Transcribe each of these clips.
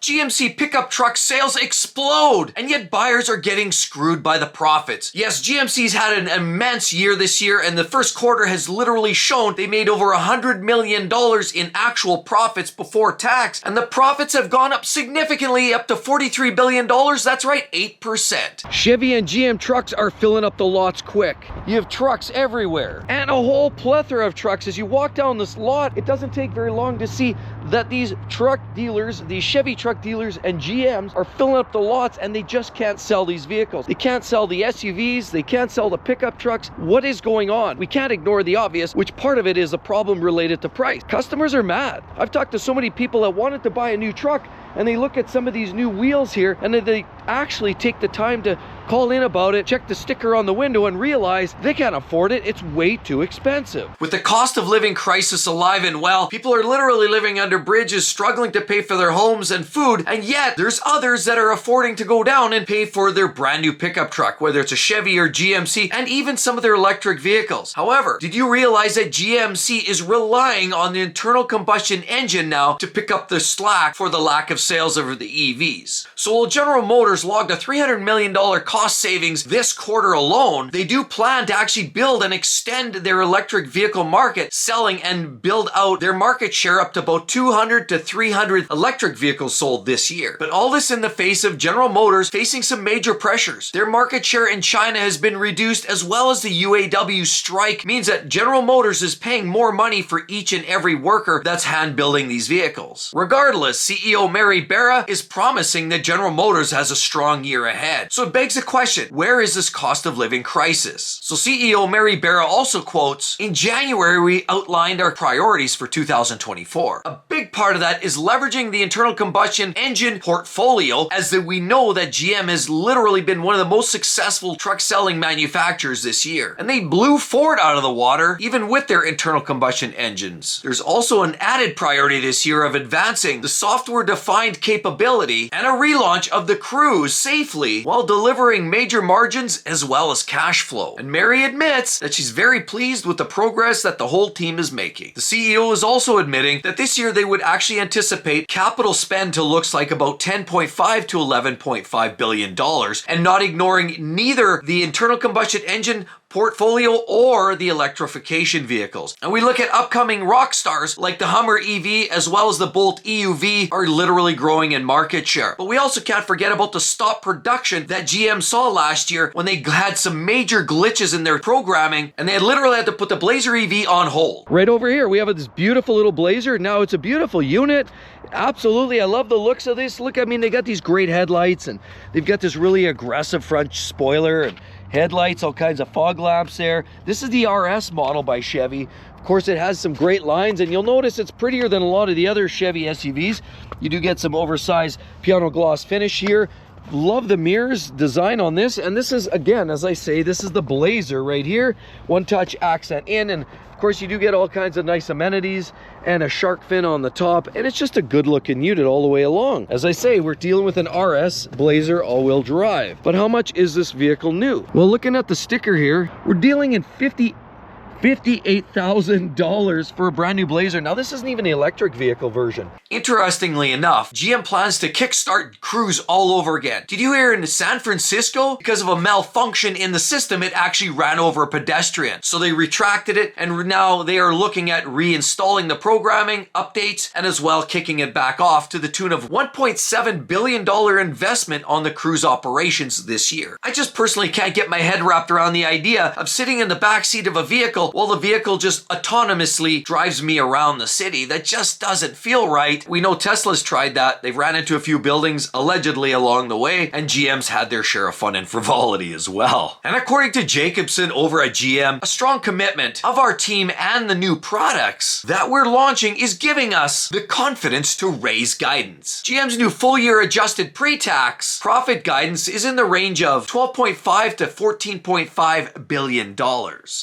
GMC pickup truck sales explode, and yet buyers are getting screwed by the profits. Yes, GMC's had an immense year this year, and the first quarter has literally shown they made over $100 million in actual profits before tax, and the profits have gone up significantly, up to $43 billion. That's right, 8%. Chevy and GM trucks are filling up the lots quick. You have trucks everywhere, and a whole plethora of trucks. As you walk down this lot, it doesn't take very long to see that these truck dealers, these Chevy truck dealers and GMs are filling up the lots, and they just can't sell these vehicles. They can't sell the SUVs, they can't sell the pickup trucks. What is going on? We can't ignore the obvious, which part of it is a problem related to price. Customers are mad. I've talked to so many people that wanted to buy a new truck, and they look at some of these new wheels here, and then they actually take the time to call in about it, check the sticker on the window, and realize they can't afford it. It's way too expensive. With the cost of living crisis alive and well, people are literally living under bridges, struggling to pay for their homes and food, and yet there's others that are affording to go down and pay for their brand new pickup truck, whether it's a Chevy or GMC, and even some of their electric vehicles. However, did you realize that GMC is relying on the internal combustion engine now to pick up the slack for the lack of sales of the EVs? So while General Motors logged a $300 million cost savings this quarter alone, they do plan to actually build and extend their electric vehicle market, selling and build out their market share up to about 200 to 300 electric vehicles sold this year. But all this in the face of General Motors facing some major pressures. Their market share in China has been reduced, as well as the UAW strike means that General Motors is paying more money for each and every worker that's hand building these vehicles. Regardless, CEO Mary Barra is promising that General Motors has a strong year ahead. So it begs the question, where is this cost of living crisis? So CEO Mary Barra also quotes, "In January, we outlined our priorities for 2024. A big part of that is leveraging the internal combustion engine portfolio, as that we know that GM has literally been one of the most successful truck selling manufacturers this year. And they blew Ford out of the water, even with their internal combustion engines. There's also an added priority this year of advancing the software-defined capability and a relaunch of the Cruise safely while delivering major margins as well as cash flow." And Mary admits that she's very pleased with the progress that the whole team is making. The CEO is also admitting that this year they would actually anticipate capital spend to looks like about $10.5 to $11.5 billion, and not ignoring neither the internal combustion engine portfolio or the electrification vehicles. And we look at upcoming rock stars like the Hummer EV as well as the Bolt EUV are literally growing in market share. But we also can't forget about the stop production that GM saw last year when they had some major glitches in their programming, and they literally had to put the Blazer EV on hold. Right over here we have this beautiful little Blazer. Now it's a beautiful unit. Absolutely, I love the looks of this. Look, I mean, they got these great headlights, and they've got this really aggressive front spoiler and headlights, all kinds of fog lamps there. This is the RS model by Chevy. Of course, it has some great lines, and you'll notice it's prettier than a lot of the other Chevy SUVs. You do get some oversized piano gloss finish here. Love the mirrors design on this, and this is, again, as I say, this is the Blazer right here. One touch accent in, and of course you do get all kinds of nice amenities and a shark fin on the top, and it's just a good looking unit all the way along. As I say, we're dealing with an RS Blazer all-wheel drive. But how much is this vehicle new? Well, looking at the sticker here, we're dealing in $58,000 for a brand new Blazer. Now, this isn't even the electric vehicle version. Interestingly enough, GM plans to kickstart Cruise all over again. Did you hear in San Francisco, because of a malfunction in the system, it actually ran over a pedestrian? So they retracted it, and now they are looking at reinstalling the programming, updates, and as well kicking it back off to the tune of $1.7 billion investment on the Cruise operations this year. I just personally can't get my head wrapped around the idea of sitting in the backseat of a vehicle while the vehicle just autonomously drives me around the city. That just doesn't feel right. We know Tesla's tried that. They've ran into a few buildings allegedly along the way, and GM's had their share of fun and frivolity as well. And according to Jacobson over at GM, a strong commitment of our team and the new products that we're launching is giving us the confidence to raise guidance. GM's new full-year adjusted pre-tax profit guidance is in the range of $12.5 to $14.5 billion,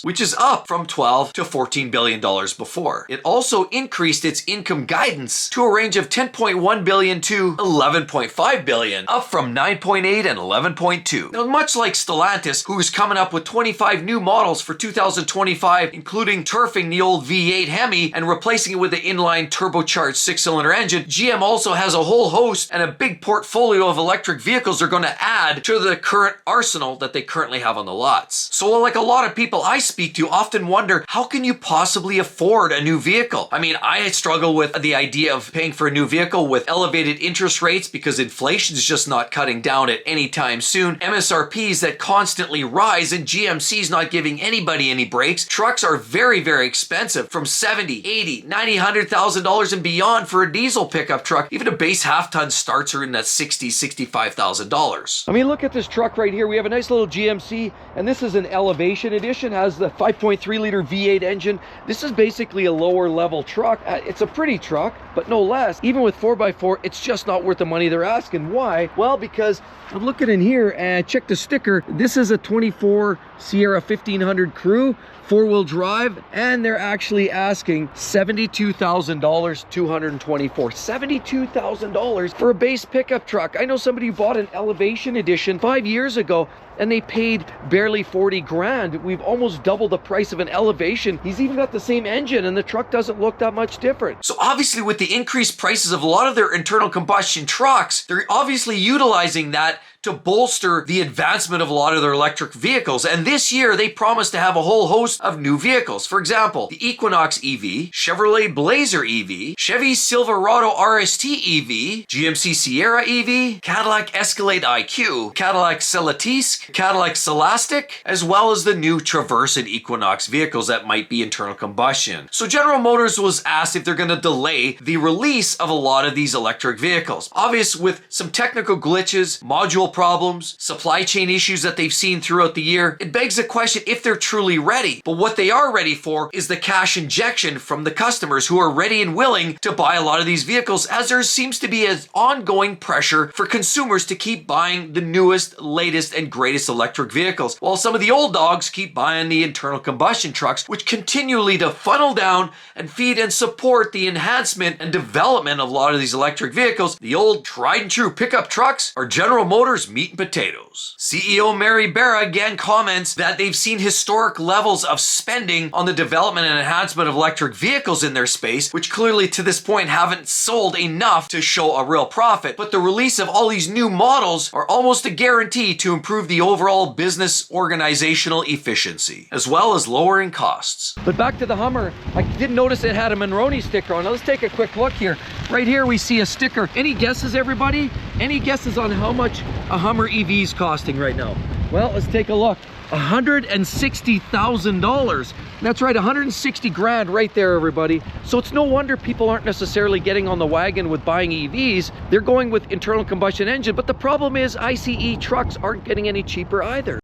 which is up from from $12 to $14 billion before. It also increased its income guidance to a range of $10.1 billion to $11.5 billion, up from $9.8 and $11.2. Now, much like Stellantis, who's coming up with 25 new models for 2025, including turfing the old V8 Hemi and replacing it with the inline turbocharged 6-cylinder engine, GM also has a whole host and a big portfolio of electric vehicles they're going to add to the current arsenal that they currently have on the lots. So like a lot of people I speak to often wonder, how can you possibly afford a new vehicle? I mean, I struggle with the idea of paying for a new vehicle with elevated interest rates because inflation is just not cutting down at any time soon, MSRPs that constantly rise, and GMC's not giving anybody any breaks. Trucks are very, very expensive, from $70, $80, $90, $100,000 and beyond for a diesel pickup truck. Even a base half-ton starts are in that $60,000, $65,000. I mean, look at this truck right here. We have a nice little GMC, and this is an Elevation Edition, has the 5.3 liter V8 engine. This is basically a lower level truck. It's a pretty truck, but no less. Even with 4x4, it's just not worth the money they're asking. Why? Well, because I'm looking in here and check the sticker. This is a 24 Sierra 1500 Crew, 4-wheel drive, and they're actually asking $72,000, 224. $72,000 for a base pickup truck. I know somebody who bought an Elevation Edition 5 years ago, and they paid barely 40 grand. We've almost doubled the price of an Elevation. He's even got the same engine, and the truck doesn't look that much different. So obviously with the increased prices of a lot of their internal combustion trucks, they're obviously utilizing that to bolster the advancement of a lot of their electric vehicles. And this year, they promised to have a whole host of new vehicles. For example, the Equinox EV, Chevrolet Blazer EV, Chevy Silverado RST EV, GMC Sierra EV, Cadillac Escalade IQ, Cadillac Celestiq, Cadillac Celastic, as well as the new Traverse and Equinox vehicles that might be internal combustion. So General Motors was asked if they're going to delay the release of a lot of these electric vehicles. Obvious with some technical glitches, module problems, supply chain issues that they've seen throughout the year, it begs the question if they're truly ready. But what they are ready for is the cash injection from the customers who are ready and willing to buy a lot of these vehicles, as there seems to be an ongoing pressure for consumers to keep buying the newest, latest, and greatest electric vehicles, while some of the old dogs keep buying the internal combustion trucks, which continually to funnel down and feed and support the enhancement and development of a lot of these electric vehicles. The old tried and true pickup trucks are General Motors meat and potatoes. CEO Mary Barra again comments that they've seen historic levels of spending on the development and enhancement of electric vehicles in their space, which clearly to this point haven't sold enough to show a real profit. But the release of all these new models are almost a guarantee to improve the overall business organizational efficiency, as well as lowering costs. But back to the Hummer, I didn't notice it had a Monroney sticker on. Now let's take a quick look here. Right here we see a sticker. Any guesses, everybody? Any guesses on how much a Hummer EV is costing right now? Well, let's take a look. $160,000. That's right, 160 grand right there, everybody. So it's no wonder people aren't necessarily getting on the wagon with buying EVs. They're going with internal combustion engine. But the problem is ICE trucks aren't getting any cheaper either.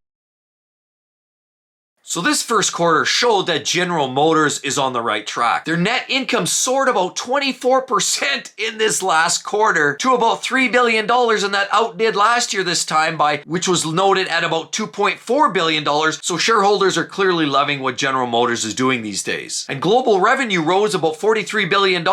So this first quarter showed that General Motors is on the right track. Their net income soared about 24% in this last quarter to about $3 billion, and that outdid last year this time by, which was noted at about $2.4 billion. So shareholders are clearly loving what General Motors is doing these days. And global revenue rose about $43 billion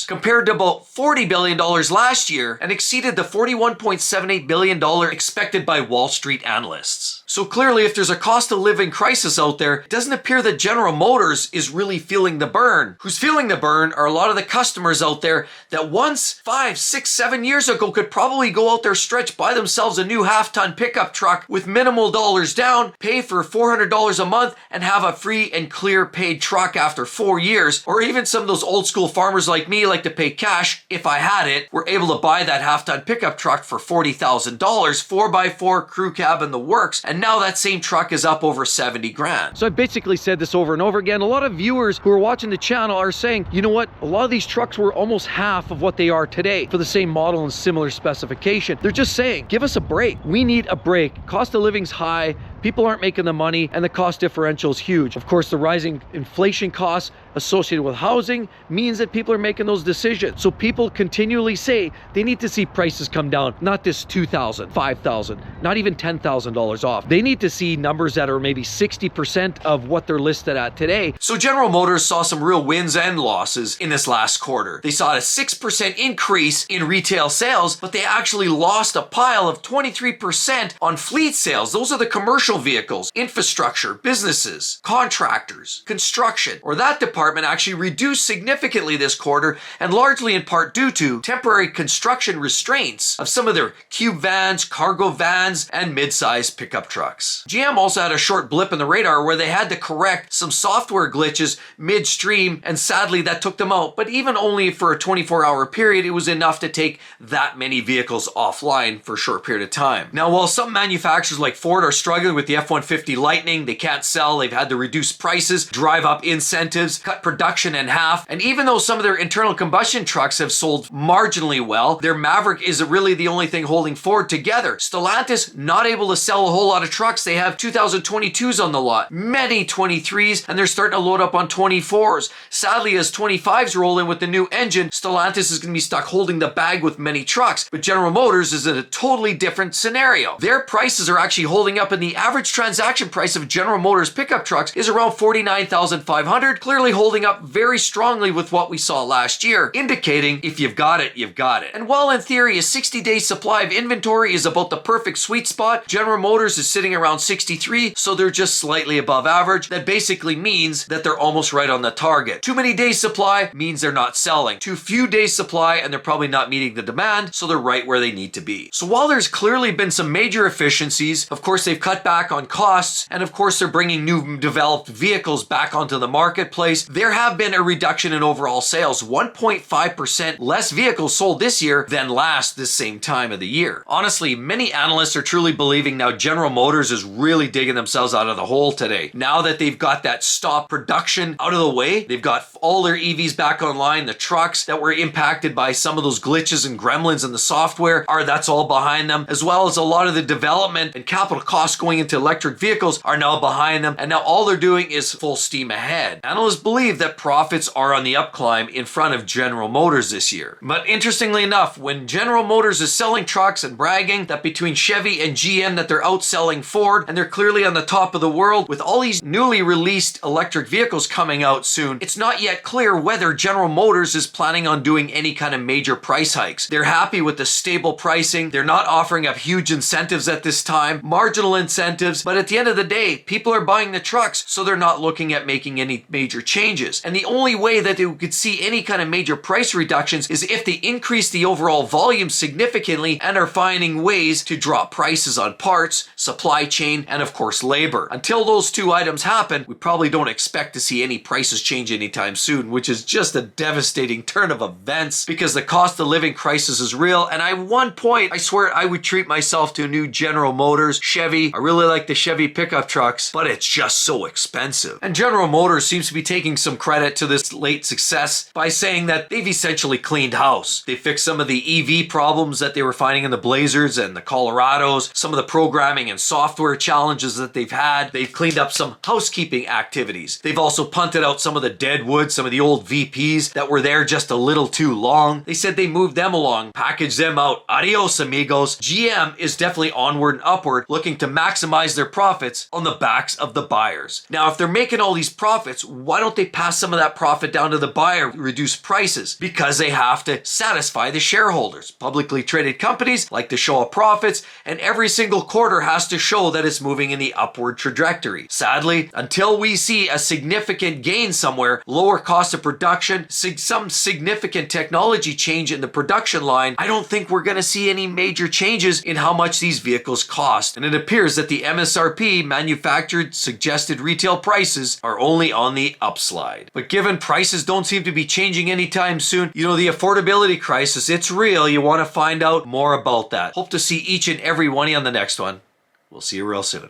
compared to about $40 billion last year, and exceeded the $41.78 billion expected by Wall Street analysts. So clearly, if there's a cost of living crisis out there, it doesn't appear that General Motors is really feeling the burn. Who's feeling the burn are a lot of the customers out there that once 5, 6, 7 years ago could probably go out there, stretch, buy themselves a new half-ton pickup truck with minimal dollars down, pay for $400 a month, and have a free and clear paid truck after 4 years. Or even some of those old school farmers like me like to pay cash if I had it, were able to buy that half-ton pickup truck for $40,000, 4x4 crew cab in the works, and now that same truck is up over 70 grand. So I've basically said this over and over again. A lot of viewers who are watching the channel are saying, you know what? A lot of these trucks were almost half of what they are today for the same model and similar specification. They're just saying, give us a break. We need a break. Cost of living's high. People aren't making the money, and the cost differential is huge. Of course, the rising inflation costs associated with housing means that people are making those decisions. So people continually say they need to see prices come down, not this $2,000, $5,000, not even $10,000 off. They need to see numbers that are maybe 60% of what they're listed at today. So General Motors saw some real wins and losses in this last quarter. They saw a 6% increase in retail sales, but they actually lost a pile of 23% on fleet sales. Those are the commercial vehicles, infrastructure, businesses, contractors, construction, or that department actually reduced significantly this quarter, and largely in part due to temporary construction restraints of some of their cube vans, cargo vans, and mid-size pickup trucks. GM also had a short blip in the radar where they had to correct some software glitches midstream, and sadly that took them out, but even only for a 24-hour period, it was enough to take that many vehicles offline for a short period of time. Now, while some manufacturers like Ford are struggling with the F-150 Lightning, they can't sell, they've had to reduce prices, drive up incentives, cut production in half, and even though some of their internal combustion trucks have sold marginally well, their Maverick is really the only thing holding Ford together. Stellantis not able to sell a whole lot of trucks. They have 2022s on the lot, many 23s, and they're starting to load up on 24s. Sadly, as 25s roll in with the new engine, Stellantis is going to be stuck holding the bag with many trucks, but General Motors is in a totally different scenario. Their prices are actually holding up, and the average transaction price of General Motors pickup trucks is around $49,500, clearly holding up very strongly with what we saw last year, indicating if you've got it, you've got it. And while in theory a 60-day supply of inventory is about the perfect sweet spot, General Motors is sitting around 63, so they're just slightly above average. That basically means that they're almost right on the target. Too many days supply means they're not selling. Too few days supply and they're probably not meeting the demand, so they're right where they need to be. So while there's clearly been some major efficiencies, of course they've cut back on costs, and of course they're bringing new developed vehicles back onto the marketplace, there have been a reduction in overall sales. 1.5% less vehicles sold this year than last this same time of the year. Honestly, many analysts are truly believing now General Motors is really digging themselves out of the hole today. Now that they've got that stop production out of the way, they've got all their EVs back online, the trucks that were impacted by some of those glitches and gremlins in the software that's all behind them, as well as a lot of the development and capital costs going into electric vehicles are now behind them, and now all they're doing is full steam ahead. Analysts believe that profits are on the upclimb in front of General Motors this year. But interestingly enough, when General Motors is selling trucks and bragging that between Chevy and GM that they're outselling Ford and they're clearly on the top of the world with all these newly released electric vehicles coming out soon, it's not yet clear whether General Motors is planning on doing any kind of major price hikes. They're happy with the stable pricing. They're not offering up huge incentives at this time, marginal incentives, but at the end of the day, people are buying the trucks, so they're not looking at making any major changes. And the only way that they could see any kind of major price reductions is if they increase the overall volume significantly and are finding ways to drop prices on parts, supply chain, and of course labor. Until those two items happen, we probably don't expect to see any prices change anytime soon, which is just a devastating turn of events because the cost of living crisis is real. And at one point, I swear I would treat myself to a new General Motors, Chevy. I really like the Chevy pickup trucks, but it's just so expensive. And General Motors seems to be taking some credit to this late success by saying that they've essentially cleaned house. They fixed some of the EV problems that they were finding in the Blazers and the Colorados, some of the programming and software challenges that they've had. They've cleaned up some housekeeping activities. They've also punted out some of the dead wood, some of the old VPs that were there just a little too long. They said they moved them along, packaged them out. Adios, amigos. GM is definitely onward and upward, looking to maximize their profits on the backs of the buyers. Now, if they're making all these profits, why don't they pass some of that profit down to the buyer, reduce prices? Because they have to satisfy the shareholders. Publicly traded companies like to show up profits, and every single quarter has to show that it's moving in the upward trajectory. Sadly, until we see a significant gain somewhere, lower cost of production, some significant technology change in the production line, I don't think we're going to see any major changes in how much these vehicles cost. And it appears that the MSRP manufactured suggested retail prices are only on the upslide. But given prices don't seem to be changing anytime soon, the affordability crisis, it's real. You want to find out more about that. Hope to see each and every one of you on the next one. We'll see you real soon.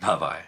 Bye-bye.